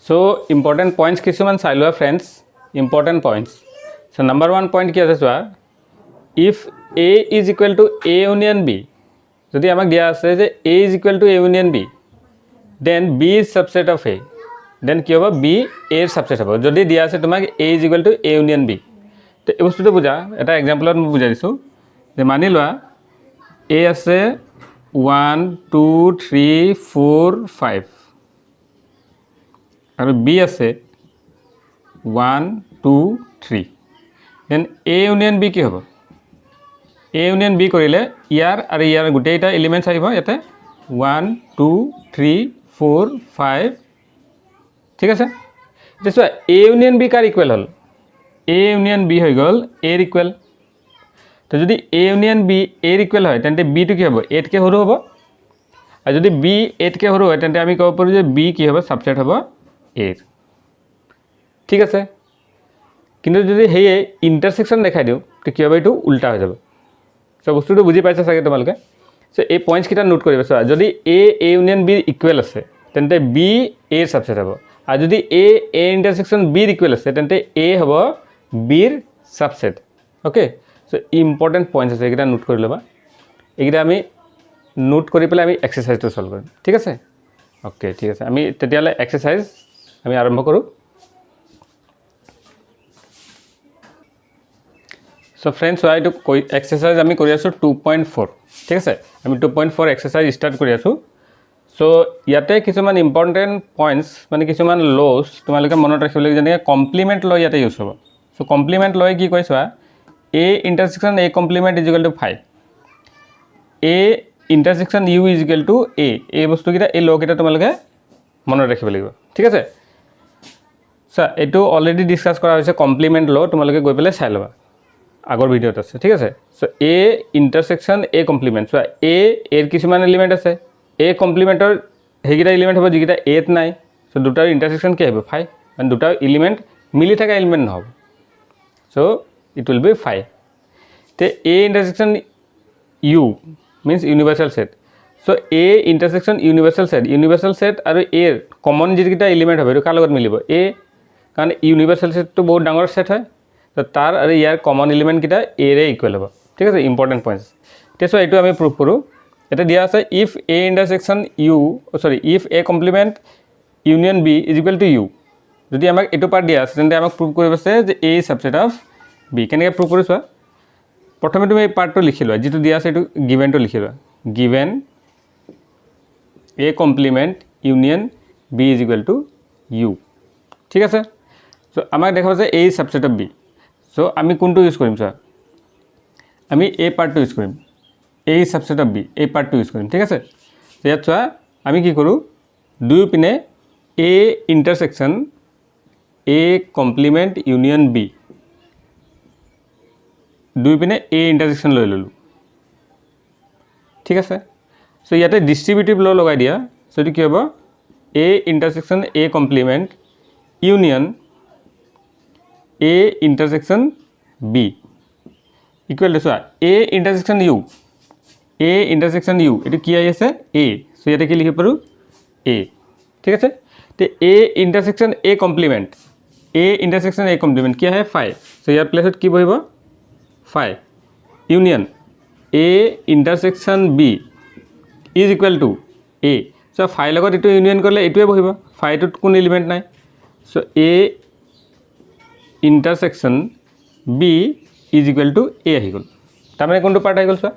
So important points কিছুমান চাই লোৱা friends, important points. So number 1 point কি আছে চোৱা, if A is equal to A union B, যদি আমাক দিয়া আছে যে A is equal to A union B, then B is subset of A, then কি হ'ব B A ৰ subset হ'ব। যদি দিয়া আছে তোমাক A is equal to A union B, তো এই বস্তুটো বুজা, এটা এক্সাম্পলত মই বুজাই দিছোঁ যে মানি লোৱা A আছে 1 2 3 4 5 আৰু B আছে 1 2 3, দেন A ইউনিয়ন B কি হ'ব? A ইউনিয়ন B কৰিলে ইয়াৰ আৰু ইয়াৰ গোটেইটা এলিমেণ্টছ আহিব ইয়াতে 1 2 3 4 5, ঠিক আছে। এতিয়া চোৱা A union B car equal হ'ল? A ইউনিয়ন B হৈ গ'ল A ৰ ইকুৱেল। তো যদি A ইউনিয়ন B A ৰ ইকুৱেল হয় তেন্তে B টো কি হ'ব? A তকৈ সৰু হ'ব। আৰু যদি B A তকৈ সৰু হয় তেন্তে আমি ক'ব পাৰোঁ যে B কি হ'ব? ছাবছেট হ'ব A ৰ, ঠিক আছে। কিন্তু যদি সেয়ে ইণ্টাৰসেকশ্যন দেখাই দিওঁ তো কি হ'ব? এইটো উল্টা হৈ যাব। সো বস্তুটো বুজি পাইছা চাগে তোমালোকে। সো এই পইণ্টছ কিটা নোট কৰিবা। চোৱা যদি A ইউনিয়ন B ইকুৱেল আছে তেন্তে B A ৰ ছাবছেট হ'ব। আৰু যদি A ইণ্টাৰসেকশ্যন B ৰ ইকুৱেল আছে তেন্তে A হ'ব B ৰ subset. Okay, so important points আছে, এইকেইটা নোট কৰি ল'বা। এইকেইটা আমি নোট কৰি পেলাই আমি এক্সাৰচাইজটো সলভ কৰিম, ঠিক আছে। ওকে, ঠিক আছে। আমি তেতিয়াহ'লে এক্সাৰচাইজ আমি আৰম্ভ কৰোঁ। সো ফ্ৰেণ্ডছ, চোৱা এইটো এক্সাৰচাইজ আমি কৰি আছোঁ 2.4, ঠিক আছে। আমি 2.4 এক্সাৰচাইজ ষ্টাৰ্ট কৰি আছোঁ। সো ইয়াতে কিছুমান ইম্পৰ্টেণ্ট পইণ্টছ মানে কিছুমান লছ তোমালোকে মনত ৰাখিব লাগিব, যেনেকৈ কমপ্লিমেণ্ট লৈ ইয়াতে ইউজ হ'ব। সো কমপ্লিমেণ্ট লৈ কি কৈ চোৱা, A ইণ্টাৰসেকশ্যন A complement is equal two 5, A ইণ্টাৰসেকশ্যন U is equal two A। এই বস্তুকেইটা এই ল'কেইটা তোমালোকে মনত ৰাখিব লাগিব, ঠিক আছে। চোৱা এইটো অলৰেডি ডিছকাছ কৰা হৈছে কমপ্লিমেণ্ট ল', তোমালোকে গৈ পেলাই চাই ল'বা, আগৰ ভিডিঅ'ত আছে, ঠিক আছে। সো A ইণ্টাৰসেকশ্যন A কমপ্লিমেণ্ট, চোৱা A এৰ কিছুমান এলিমেণ্ট আছে, A কমপ্লিমেণ্টৰ সেইকেইটা এলিমেণ্ট হ'ব যিকেইটা Aত নাই। সো দুটাৰ ইণ্টাৰসেকশ্যন কি আহিব? 5, মানে দুটা এলিমেণ্ট মিলি থকা এলিমেণ্ট নহ'ব। So it will be 5। তে A ইণ্টাৰসেকশ্যন U means universal set. So A intersection universal set আৰু A কমন যিকেইটা এলিমেণ্ট হ'ব এইটো কাৰ লগত মিলিব? A, কাৰণ ইউনিভাৰ্চেল সেটটো বহুত ডাঙৰ সেট হয়। তো তাৰ আৰু ইয়াৰ কমন এলিমেণ্ট কেইটা A ৰে ইকুৱেল হ'ব, ঠিক আছে। Important points. এতিয়া চোৱা এইটো আমি প্ৰুভ কৰোঁ। এটা দিয়া আছে if A intersection if A complement union B is equal to U। যদি আমাক এইটো পাৰ্ট দিয়া আছে তেন্তে আমাক প্ৰুভ কৰিব আছে যে A is subset of B। কেনেকৈ প্ৰুভ কৰোঁ চোৱা, প্ৰথমে তুমি এই পাৰ্টটো লিখি লোৱা, যিটো দিয়া আছে এইটো গিভেনটো লিখি লোৱা। Given A complement union B is equal to U, ঠিক আছে। সো আমাক দেখাব যে A is subset of B। So আমি কোনটো ইউজ কৰিম চোৱা, আমি এই পাৰ্টটো ইউজ কৰিম, A is subset of B, এই পাৰ্টটো ইউজ কৰিম, ঠিক আছে। ইয়াত চোৱা আমি কি কৰোঁ, দুয়োপিনে A ইণ্টাৰসেকশ্যন A complement union B, দুইপিনে A ইণ্টাৰসেকশ্যন লৈ ল'লোঁ, ঠিক আছে। সো ইয়াতে ডিষ্ট্ৰিবিউটিভ ল' লগাই দিয়া। সো এইটো কি হ'ব? A ইণ্টাৰসেকশ্যন A complement union A ইণ্টাৰসেকশ্যন B equal to চোৱা A ইণ্টাৰসেকশ্যন U, A ইণ্টাৰসেকশ্যন U এইটো কি আহি আছে? A। সো ইয়াতে কি লিখিব পাৰোঁ? A, ঠিক আছে। তে A ইণ্টাৰসেকশ্যন A complement A complement কি আহে? 5। সো ইয়াৰ প্লেচত কি বহিব? 5 union A ইণ্টাৰসেকশ্যন B is equal two A। So 5 লগত এইটো ইউনিয়ন কৰিলে এইটোৱে বহিব, 5টোত কোনো এলিমেণ্ট নাই। So A ইণ্টাৰসেকশ্যন B is equal two A আহি গ'ল। তাৰমানে কোনটো পাৰ্ট আহি গ'ল চোৱা,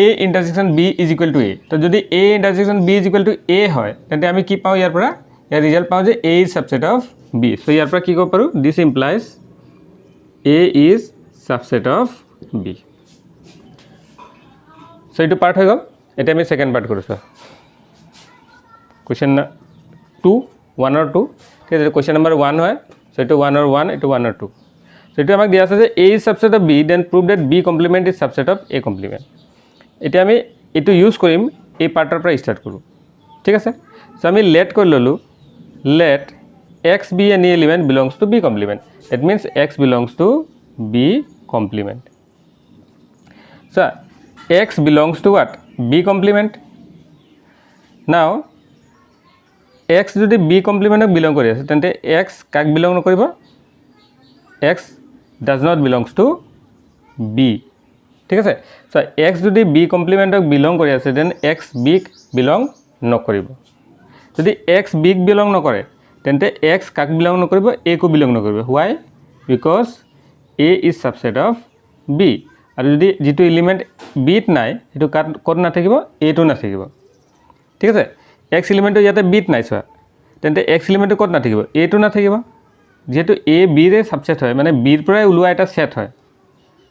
A ইণ্টাৰসেকশ্যন B is equal two A। তো যদি A ইণ্টাৰসেকশ্যন B is equal two A হয় তেন্তে আমি কি পাওঁ? ইয়াৰ পৰা ইয়াৰ ৰিজাল্ট পাওঁ যে A is subset of B। So ইয়াৰ পৰা কি ক'ব পাৰোঁ? This implies A is subset of B। So এইটো পাৰ্ট হৈ গ'ল। এতিয়া আমি ছেকেণ্ড পাৰ্ট কৰিছোঁ, কুৱেশ্যন 2 1 আৰু 2, ঠিক আছে। কুৱেশ্যন নম্বৰ 1 হয়, সো এইটো 1 আৰু 1, এইটো 1 আৰু 2। সো এইটো আমাক দিয়া আছে যে A is subset of B, then prove that B complement is subset of A complement. এতিয়া আমি এইটো ইউজ কৰিম, এই পাৰ্টৰ পৰা ষ্টাৰ্ট কৰোঁ, ঠিক আছে। সো আমি লেট কৰি ল'লোঁ, late X be any element belongs to B complement. It means X belongs to B complement. So X belongs to what? B complement. Now X যদি বি কমপ্লিমেণ্টক বিলং কৰি আছে তেন্তে এক্স কাক বিলং নকৰিব X does not belongs to B ঠিক আছে so X যদি বি কমপ্লিমেণ্টক বিলং কৰি আছে দেন এক্স বিক বিলং নকৰিব যদি এক্স বিক বিলং নকৰে তেন্তে এক্স কাক বিলং নকৰিব এ কো বিলং নকৰিব why because A is subset of B আৰু যদি যেটো এলিমেন্ট বিত নাই এটো ক'ত নাথাকিব এটো নাথাকিব ঠিক আছে এক্স এলিমেন্টটো ইয়াতে বিত নাই সোৱা তেন্তে এক্স এলিমেন্টটো ক'ত নাথাকিব এটো নাথাকিব যেটো এ বি ৰে সাবসেট হয় মানে বিৰ পৰাই ওলোৱা এটা সেট হয়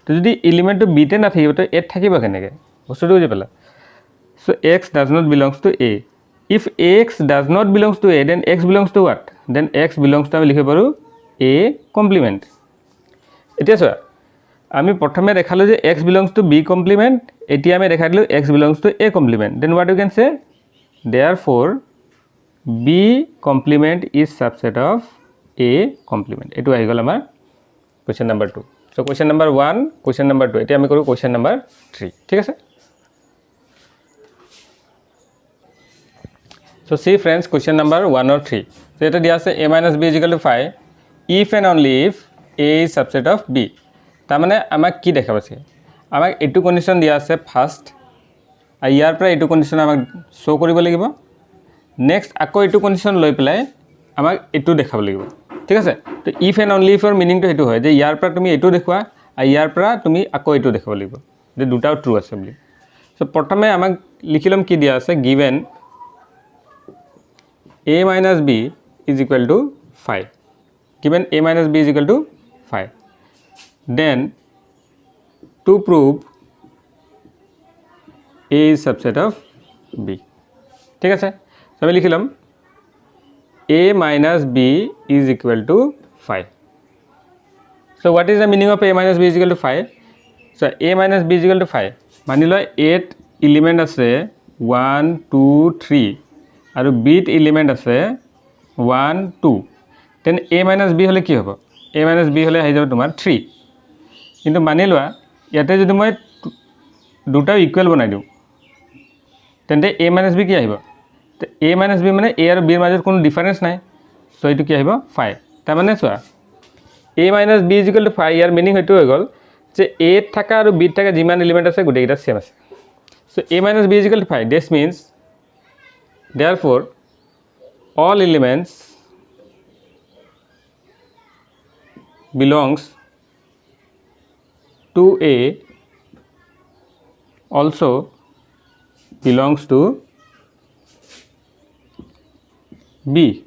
তো যদি এলিমেন্টটো বিতে নাথাকিব তো এত থাকিব কেনেকে বস্তুটো বুজি পালা so x does not belongs to a if x does not belongs to a then x belongs to what then x belongs to আমি লিখিব পাৰো a complement এতিয়া সোৱা আমি প্ৰথমে দেখালো যে x belongs to b complement এতিয়া আমি দেখাই দিলো x belongs to a complement then what you can say therefore b complement is subset of a complement এটো আহি গল আমাৰ question number 2 so question number 1 question number 2 এতিয়া আমি কৰো question number 3 ঠিক আছে so see friends question number 1 or 3 so এটা দিয়া আছে a minus b is equal to 5 if and only if a is subset of b তা মানে আমাক কি দেখাবছে আমাক এটো কন্ডিশন দিয়া আছে ফার্স্ট আর ইয়াৰ পৰা এটো কন্ডিশন আমাক শো কৰিব লাগিব নেক্সট আকৌ এটো কন্ডিশন লৈ পেলাই আমাক এটো দেখাব লাগিব ঠিক আছে তো if and only if এর মিনিং তো এটো হয় যে ইয়াৰ পৰা তুমি এটো দেখুৱা আৰ ইয়াৰ পৰা তুমি আকৌ এটো দেখাব লাগিব যে দুটাও ট্ৰু আছে বুলি সো প্ৰথমে আমাক লিখিলম কি দিয়া আছে given a minus b is equal to 5 given a minus b is equal to 5 then to prove a is subset of b ঠিক আছে so আমি লিখিলাম a minus b is equal to 5 so what is the meaning of a minus b is equal to 5 so a minus b is equal to 5 মানি লয় 8 element আছে 1 2 3 আৰু beet element আছে 1 2 then a minus b হলে কি হ'ব a minus b হলে আহি যাব তোমাৰ 3 কিন্তু মানি লোৱা ইয়াতে যদি মই দুটা ইকুয়াল বনাই দিও তেন্তে a minus b কি আহিব তো a minus b মানে a আৰু b ৰ মাজত কোনো ডিফাৰেন্স নাই সো এটো কি আহিব 5 তাৰ মানে চোৱা a minus b is equal to 5 year meaning হয়তো হৈ গল যে a থাকা আৰু b থাকা যিমান এলিমেন্ট আছে গুটেইটা সেম আছে so a minus b is equal to 5 this means therefore all elements belongs to a also belongs to b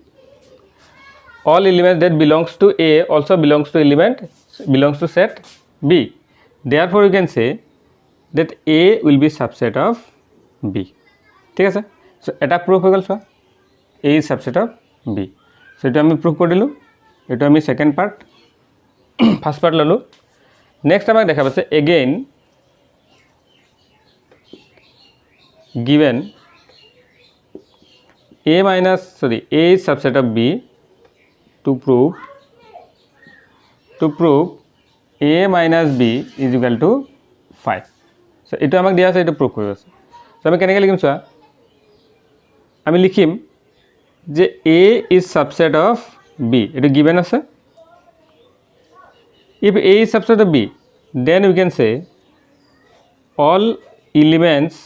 all elements that belongs to a also belongs to set b therefore you can say that a will be subset of b ঠিক আছে so এটা proof হৈ গল so a is subset of b so এটা আমি proof কৰিলো এটা আমি second part first part ললো নেক্সট আমাক দেখা পাছে again given a is subset of b to prove a minus b is equal to 5 so এটা আমাক দিয়া আছে এটা proof হৈ আছে so আমি কেনেকৈ লিখিম চোৱা আমি লিখিম যে a is subset of b এটা given আছে if a is subset of b then we can say all elements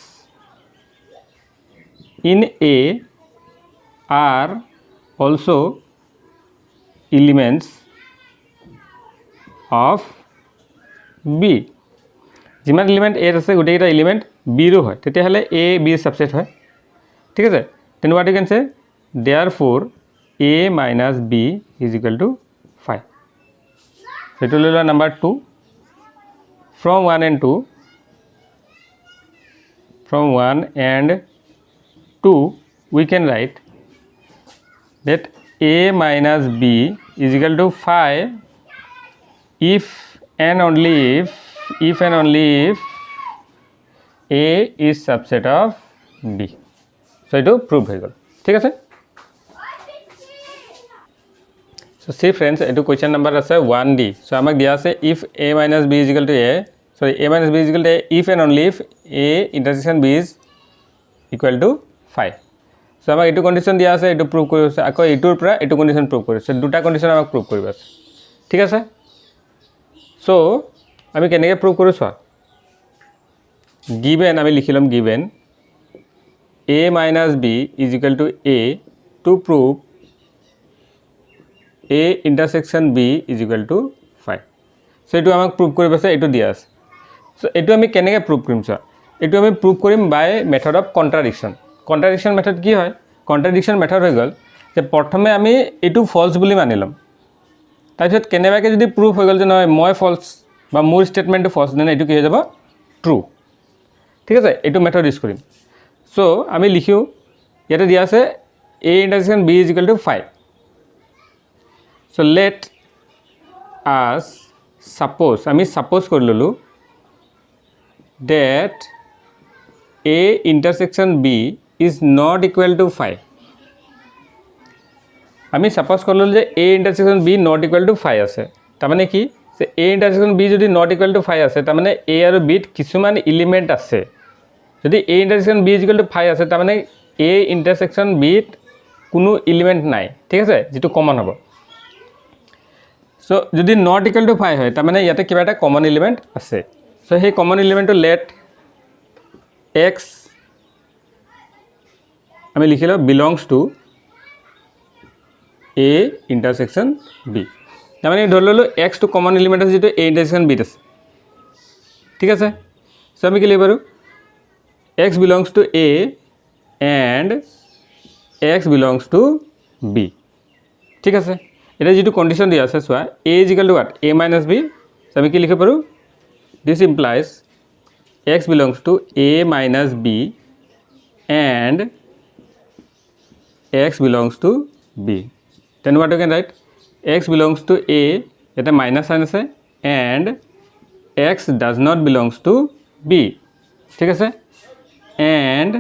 in a are also elements of b যিমান এলিমেন্ট a আছে গুটেইটা এলিমেন্ট b ৰো হয় তেতিয়া হলে a b সাবসেট হয় ঠিক আছে then what you can say therefore a minus b is equal to 5 সেটো ললা number 2 from 1 and 2 we can write that a minus b is equal to 5 if and only if a is subset of b so it will prove হৈ গল ঠিক আছে so see friends etu question number আছে 1d so আমাক দিয়া আছে if a minus b is equal to a if and only if a intersection b is equal to 5 so আমাক এইটো condition দিয়া আছে এইটো প্ৰুভ কৰি আছে আকৌ এইটোৰ পৰা এইটো কন্ডিশন প্ৰুভ কৰিছে দুটা কন্ডিশন আমাক প্ৰুভ কৰিব আছে ঠিক আছে সো আমি কেনেকৈ প্ৰুভ কৰো চোৱা given আমি লিখিলম given a minus b is equal to a to prove a intersection b is equal to 5 so এটো আমাক প্ৰুভ কৰিব আছে এটো দিয়া আছে so এটো আমি কেনেকৈ প্ৰুভ কৰিম চোৱা এটো আমি প্ৰুভ কৰিম বাই মেথড অফ কন্ট্ৰাডিকশন মেথড কি হয় কন্ট্ৰাডিকশন মেথড হৈ গল যে প্ৰথমে আমি এটো ফলস বুলি মানিলম তাৰপিছত কেনেবাকে যদি প্ৰুভ হৈ গল যে নহয় মই ফলস বা মোৰ স্টেটমেন্টটো ফলস দেন এটো কি হৈ যাব ট্ৰু ঠিক আছে এটো মেথড ইউজ কৰিম সো আমি লিখিও ইয়াতে দিয়া আছে a intersection b is equal to 5 so let us suppose আমি suppose কৰি ললো that a intersection b is not equal to 5 আমি suppose কৰি ললো যে a intersection b not equal to 5 আছে তাৰ মানে কি যে a intersection b যদি not equal to 5 আছে তাৰ মানে a আৰু b ত কিছুমান এলিমেন্ট আছে যদি a intersection b is equal to 5 আছে তাৰ মানে a intersection b ত কোনো এলিমেন্ট নাই ঠিক আছে যেটো কমন হ'ব সো যদি not equal to 5 হয় তাৰ মানে ইয়াতে কিবা এটা কমন এলিমেন্ট আছে সো সেই কমন এলিমেন্টটো let x আমি লিখিলো belongs to a intersection b তাৰ মানে ধৰি ললো x টো কমন এলিমেন্ট আছে যেটো a intersection b আছে ঠিক আছে সো আমি কি লিখিব পাৰো x belongs to a and x belongs to b ঠিক আছে এটা যেটো কন্ডিশন দিয়া আছে সোয়া a is equal to what a minus b so আমি কি লিখিব পাৰো this implies x belongs to a minus b and x belongs to b then what you can write x belongs to a এটা minus sign আছে and x does not belongs to b ঠিক আছে and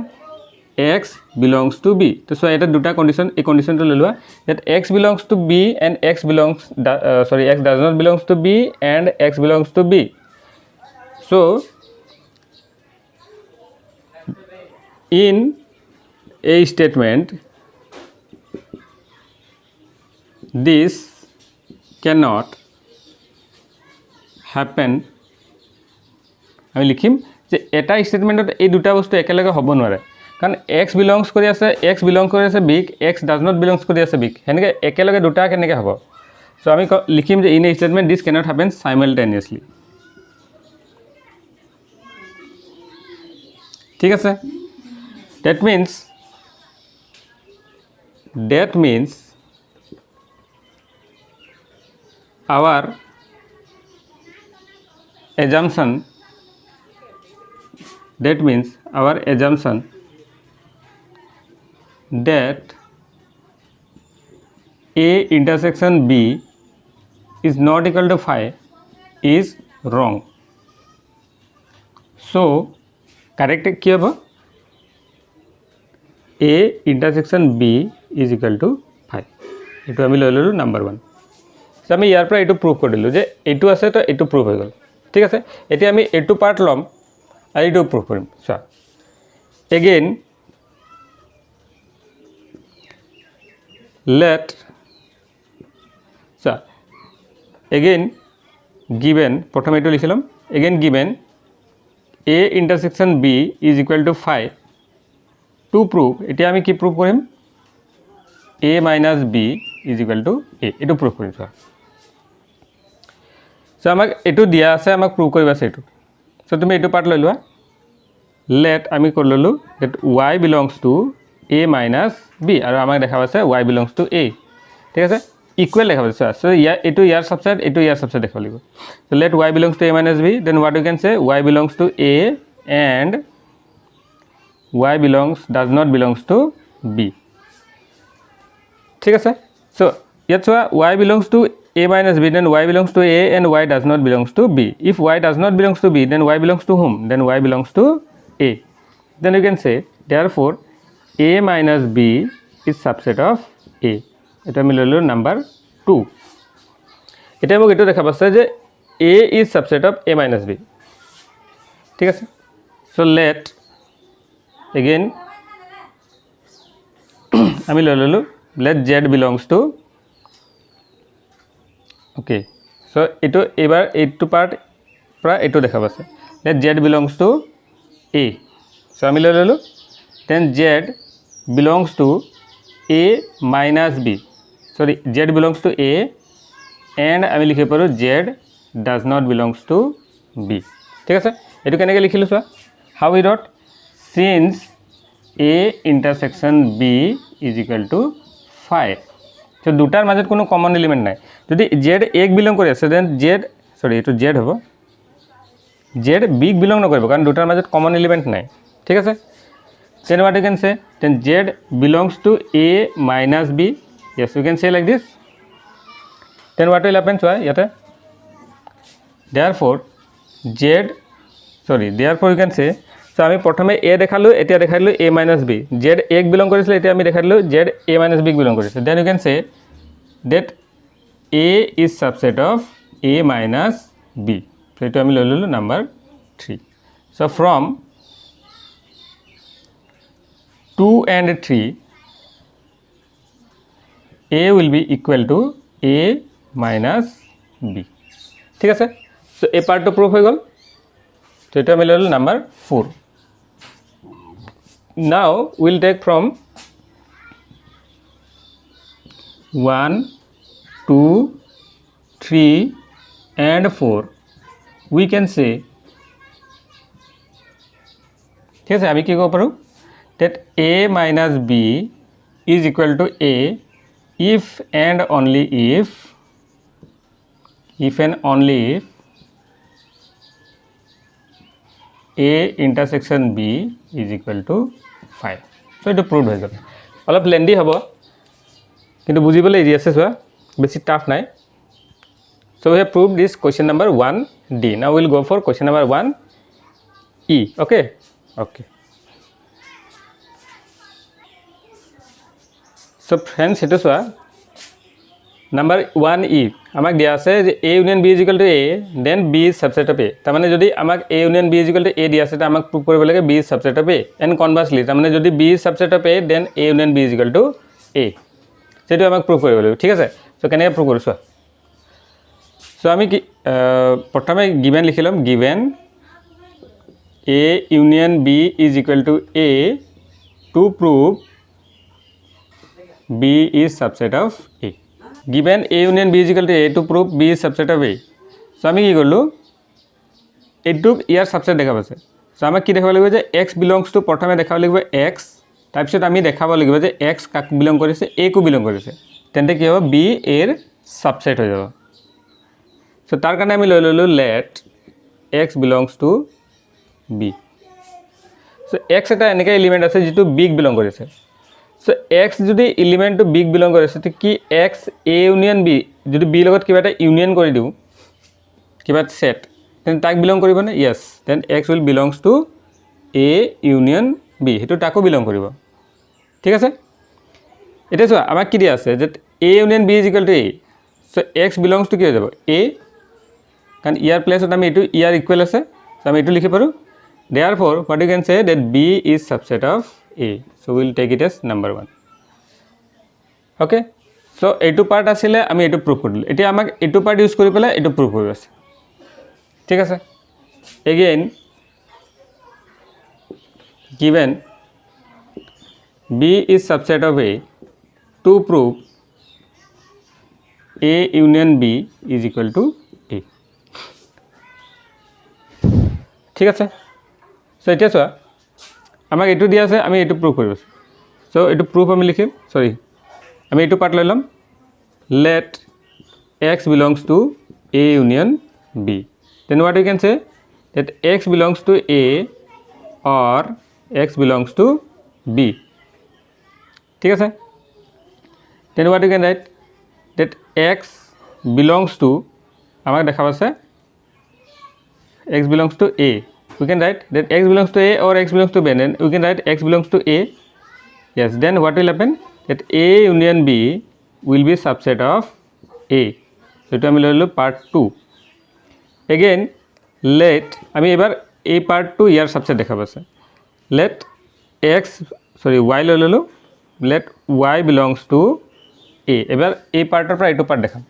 x belongs to b তো so এটা দুটা condition এই কন্ডিশনটো ললুৱা that x belongs to b and x does not belongs to b and x belongs to b so in a statement this cannot happen আমি লিখিম যে এটা স্টেটমেন্টত এই দুটা বস্তু একেলগে হ'ব নোৱাৰে কাৰণ x belongs কৰি আছে b x does not belongs কৰি আছে b হেনেকে একেলগে দুটা কেনেকে হ'ব সো আমি লিখিম যে in a statement this cannot happen simultaneously ঠিক আছে that means our assumption that a intersection b is not equal to 5 is wrong so correct কি হ'ব a intersection b is equal to 5 এটো আমি লৈ ললো নাম্বার 1 সো আমি ইয়াৰ পৰা এটো প্ৰুভ কৰিলো যে এটো আছে তো এটো প্ৰুভ হৈ গল ঠিক আছে এতিয়া আমি এটো পাৰ্ট লম আৰু এটো প্ৰুভ কৰিম so again let so again given প্ৰথমে এটো লিখিলাম again given a intersection b is equal to 5 to prove এতিয়া আমি কি প্ৰুভ কৰিম a minus b is equal to a এটো প্ৰুভ কৰিম সো আমাক এটো দিয়া আছে আমাক প্ৰুভ কৰিব আছে এটো সো তুমি এটো পাৰ্ট লৈ লোৱা let আমি কৰি ললো that y belongs to a minus b আৰু আমাক দেখাব আছে y belongs to a ঠিক আছে ইকুৱেল দেখাব আছে সো এটো ইয়াৰ সাবসেট এটো ইয়াৰ সাবসেট দেখাব লাগিব so let y belongs to a minus b then what you can say y belongs to a and y does not belongs to b ঠিক আছে so ইয়াত চোৱা y belongs to a minus b then y belongs to a and y does not belongs to b if y does not belongs to b then y belongs to whom then y belongs to a then you can say therefore a minus b is subset of a এটা আমি ললো number 2 এটা মোক এটো দেখাব আছে যে a is subset of a minus b ঠিক আছে so let again আমি লৈ ললোঁ let z belongs to okay so এইটো এবাৰ এইটো পাৰ্ট পৰা এইটো দেখা পাছে let z belongs to a so আমি লৈ ললোঁ then z belongs to a minus b sorry z belongs to a and আমি লিখিব পাৰোঁ z does not belongs to b ঠিক আছে এইটো কেনেকৈ লিখিলোঁ চোৱা how we wrote since a intersection b is equal to 5 so দুটাৰ মাজত কোনো কমন এলিমেন্ট নাই যদি z a ক বিলং কৰি আছে দেন z সৰি এটো z হ'ব z b ক বিলং নকৰিব কাৰণ দুটাৰ মাজত কমন এলিমেন্ট নাই ঠিক আছে then what you can say then z belongs to a minus b yes you can say like this then what will happen so yate therefore you can say so আমি প্ৰথমে a দেখালো এতিয়া দেখাইলো a minus b z a ক belong কৰিছিল এতিয়া আমি দেখাইলো z a minus b ক বিলং কৰিছে then you can say that a is subset of a minus b so এটো আমি লৈ ললো number 3 so from 2 and 3 a will be equal to a minus b ঠিক আছে so এই পার্টটো proof হৈ গল so এটা আমি ললো number 4 now we'll take from 1 2 3 and 4 we can say ঠিক আছে আমি কি কব পাৰো that a minus b is equal to a if and only if and only if a intersection b is equal to 5 so it proved হৈ গল অলপ lengthy হ'ব কিন্তু বুজিবলৈ ইজি আছে সোৱা বেছি টাফ নাই so we have proved this question number 1d now we'll go for question number 1e okay so friends eto soa number 1e amak dia ase je a union b is equal to a then b is subset of a ta mane jodi amak a union b is equal to a dia ase ta amak prove koribo lage b is subset of a and conversely ta mane jodi b is subset of a then a union b is equal to a setu amak prove koribo lage thik ase so kene prove koru soa so ami ki prothome given likhilom given a union b is equal to a to prove b is subset of a given a union b is equal to a to prove b is subset of a so আমি কি করলো এটুক ইয়ার subset দেখাব আছে so আমাক কি দেখাব লাগিব যে x belongs to প্রথমে দেখাব লাগিব x তাৰপিছত আমি দেখাব লাগিব যে x কাক বিলং কৰিছে a কো বিলং কৰিছে তেন্তে কি হ'ব b এৰ সাবসেট হৈ যাব so তাৰ কাৰণে আমি লৈ ললো let x belongs to b so x এটা এনেকা এলিমেন্ট আছে যেটো b ক বিলং কৰিছে so x যদি এলিমেন্ট টু b ক বিলং কৰিছে তে কি x a union b যদি b লগত কিবা এটা ইউনিয়ন কৰি দিও কিবা সেট তেন তাক বিলং কৰিব না yes then x will belongs to a union b হেতু তাকো বিলং কৰিব ঠিক আছে এটা চোৱা আমাক কি দিয়া আছে যে a union b is equal to a so x belongs to কি হৈ যাব a কাৰণ ইয়াৰ প্লেছত আমি এটো ইয়াৰ ইকুৱেল আছে so আমি এটো লিখি পাৰো therefore what you can say that b is subset of a so we'll take it as number 1 okay so etu part asile ami etu proof korilo etia amak etu part use kori pela etu proof hoye ase ঠিক আছে again given b is subset of a to prove a union b is equal to a ঠিক আছে so etia soa আমাক এটু দিয়া আছে আমি এটু প্রুফ কৰিব সো এটু প্রুফ আমি লিখিম সরি আমি এটু পার্ট লইলাম let x belongs to a union b then what you can say that x belongs to a or x belongs to b ঠিক আছে then what you can write that x belongs to আমাক দেখাব আছে x belongs to a we can write that x belongs to a or x belongs to b then we can write x belongs to a yes then what will happen that a union b will be subset of a so এটা আমি লইলো part 2 again let আমি এবার এই part 2 ইয়ার subset দেখাব আছে let x sorry y লইলো let y belongs to a এবাৰ এই পাৰ্টৰ পৰা এইটো পাৰ্ট দেখাম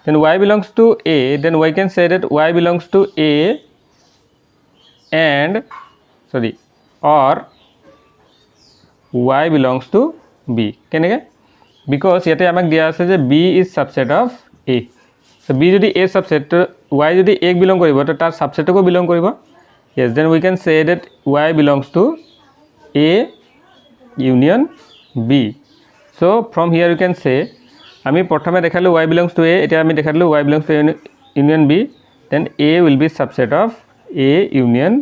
then y belongs to a then we can say that y belongs to a and sorry or y belongs to b কেনেকৈ because ইয়াতে আমাক দিয়া আছে যে b is subset of a so b যদি a subset তো y যদি a belong কৰিব তো তাৰ subsetকো belong কৰিব yes then we can say that y belongs to a union b so from here you can say আমি প্ৰথমে দেখালো y belongs to a এটা আমি দেখালো y belongs to union b then a will be subset of a union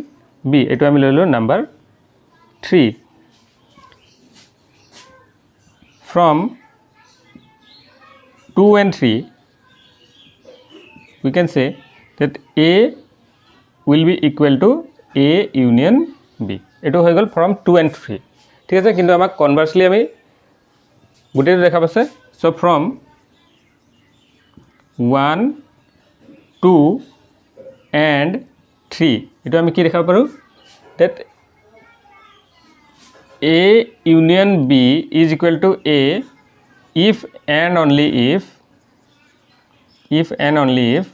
b এটো আমি লইলো number 3 from 2 and 3 we can say that a will be equal to a union b এটো হৈ গল from 2 and 3 ঠিক আছে কিন্তু আমাক conversely আমি গুটেটো দেখা পাছে so from 1 2 and 3 এটো আমি কি দেখা পাৰো that a union b is equal to a if and only if and only if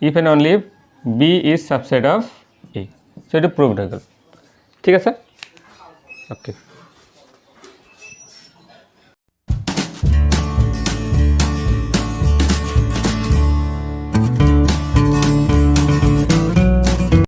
if and only if b is subset of a so it is proved ঠিক আছে okay